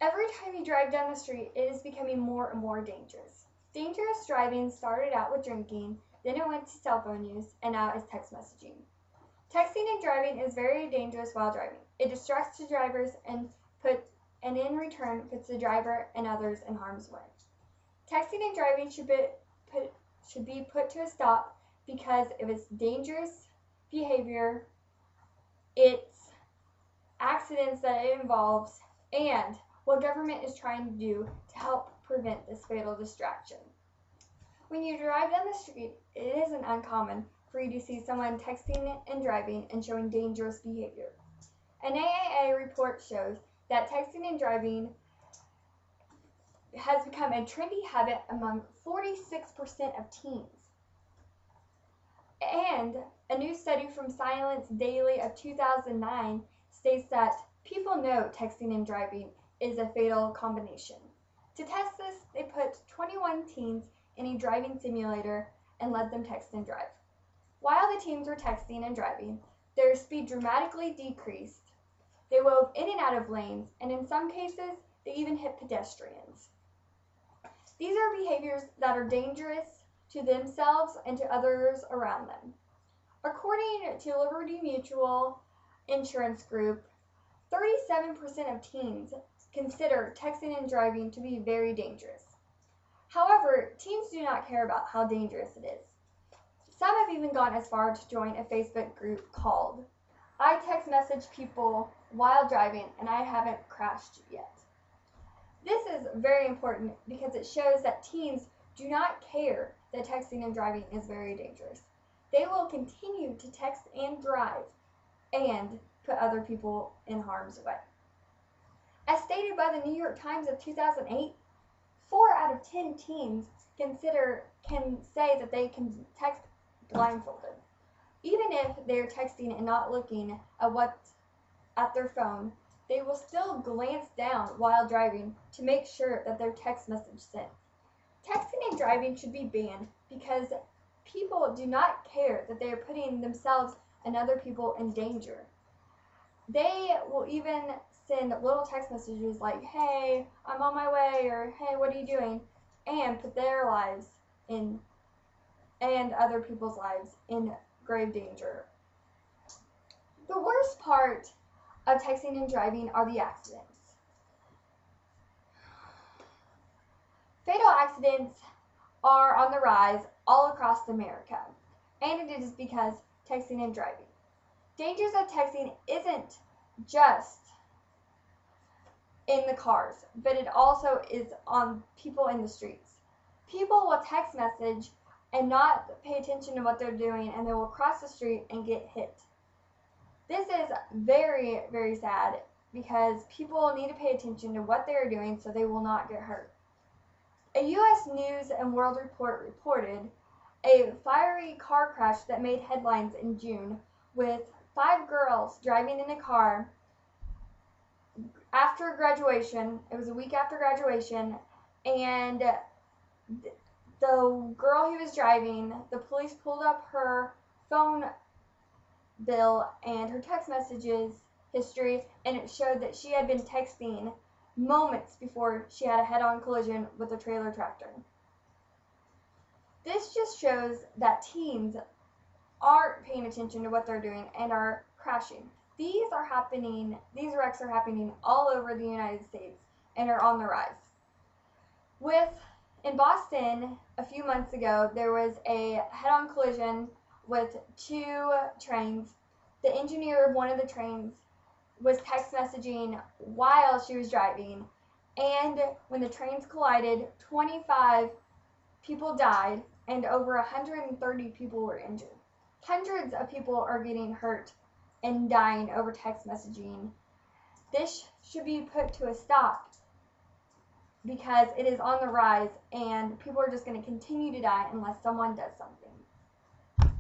Every time you drive down the street, it is becoming more and more dangerous. Dangerous driving started out with drinking, then it went to cell phone use, and now it's text messaging. Texting and driving is very dangerous while driving. It distracts the drivers and in return puts the driver and others in harm's way. Texting and driving should be put to a stop because of its dangerous behavior, its accidents that it involves, and what government is trying to do to help prevent this fatal distraction. When you drive down the street, it isn't uncommon for you to see someone texting and driving and showing dangerous behavior. An AAA report shows that texting and driving has become a trendy habit among 46% of teens. And a new study from Silence Daily of 2009 states that people know texting and driving is a fatal combination. To test this, they put 21 teens in a driving simulator and let them text and drive. While the teens were texting and driving, their speed dramatically decreased. They wove in and out of lanes, and in some cases, they even hit pedestrians. These are behaviors that are dangerous to themselves and to others around them. According to Liberty Mutual Insurance Group, 37% of teens consider texting and driving to be very dangerous. However, teens do not care about how dangerous it is. Some have even gone as far to join a Facebook group called I Text Message People While Driving and I Haven't Crashed Yet. This is very important because it shows that teens do not care that texting and driving is very dangerous. They will continue to text and drive and put other people in harm's way. As stated by the New York Times of 2008, 4 out of 10 teens can say that they can text blindfolded. Even if they're texting and not looking at their phone, they will still glance down while driving to make sure that their text message sent. Texting and driving should be banned because people do not care that they are putting themselves and other people in danger. They will even send little text messages like, hey, I'm on my way, or hey, what are you doing? And put their lives and other people's lives in grave danger. The worst part of texting and driving are the accidents. Fatal accidents are on the rise all across America, and it is because texting and driving. Dangers of texting isn't just in the cars, but it also is on people in the streets. People will text message and not pay attention to what they're doing, and they will cross the street and get hit. This is very, very sad because people need to pay attention to what they're doing so they will not get hurt. A U.S. News and World Report reported a fiery car crash that made headlines in June with 5 girls driving in a car after graduation. It was a week after graduation, and the girl who was driving, the police pulled up her phone bill and her text messages history, and it showed that she had been texting moments before she had a head-on collision with a trailer tractor. This just shows that teens aren't paying attention to what they're doing and are crashing. These wrecks are happening all over the United States and are on the rise. In Boston, a few months ago, there was a head-on collision with 2 trains. The engineer of one of the trains was text messaging while she was driving, and when the trains collided, 25 people died and over 130 people were injured. Hundreds of people are getting hurt and dying over text messaging. This should be put to a stop because it is on the rise and people are just going to continue to die unless someone does something.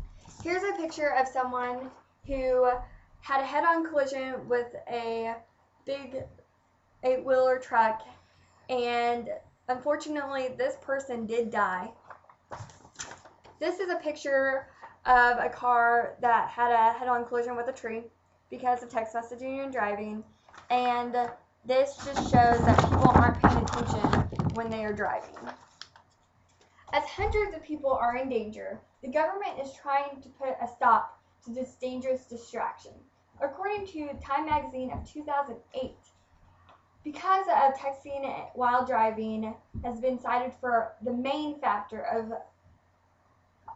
Here's a picture of someone who had a head-on collision with a big 8-wheeler truck, and unfortunately this person did die. This is a picture of a car that had a head-on collision with a tree because of text messaging and driving, and this just shows that people aren't paying attention when they are driving. As hundreds of people are in danger, the government is trying to put a stop to this dangerous distraction. According to Time magazine of 2008, because of texting while driving has been cited for the main factor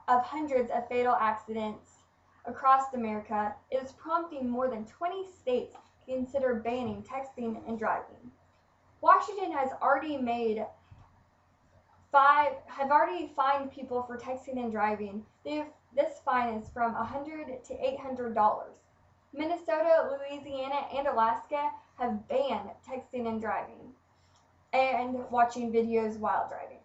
of hundreds of fatal accidents across America, it is prompting more than 20 states to consider banning texting and driving. Washington has already fined people for texting and driving. This fine is from $100 to $800. Minnesota, Louisiana, and Alaska have banned texting and driving and watching videos while driving.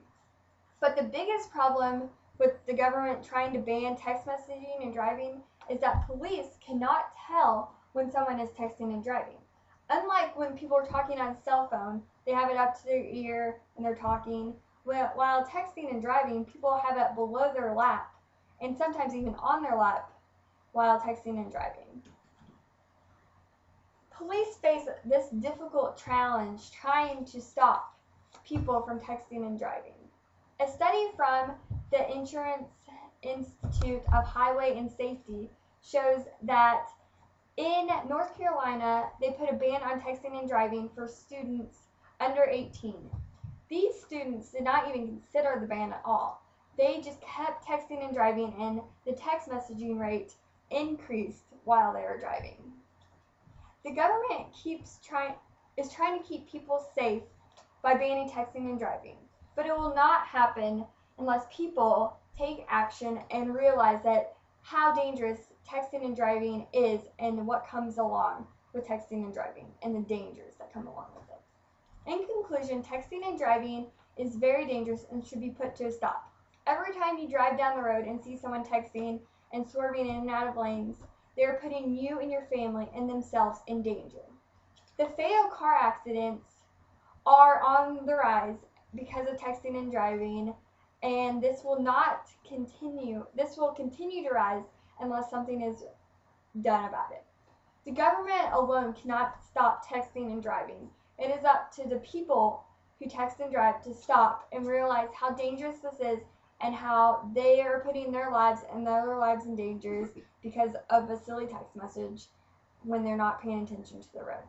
But the biggest problem with the government trying to ban text messaging and driving is that police cannot tell when someone is texting and driving. Unlike when people are talking on a cell phone, they have it up to their ear and they're talking. While texting and driving, people have it below their lap and sometimes even on their lap while texting and driving. Police face this difficult challenge trying to stop people from texting and driving. A study from the Insurance Institute of Highway and Safety shows that in North Carolina, they put a ban on texting and driving for students under 18. These students did not even consider the ban at all. They just kept texting and driving, and the text messaging rate increased while they were driving. The government is trying to keep people safe by banning texting and driving, but it will not happen unless people take action and realize that how dangerous texting and driving is and what comes along with texting and driving and the dangers that come along with it. In conclusion, texting and driving is very dangerous and should be put to a stop. Every time you drive down the road and see someone texting and swerving in and out of lanes, they are putting you and your family and themselves in danger. The fatal car accidents are on the rise because of texting and driving, and this will continue to rise unless something is done about it. The government alone cannot stop texting and driving. It is up to the people who text and drive to stop and realize how dangerous this is and how they are putting their lives and other lives in danger because of a silly text message when they're not paying attention to the road.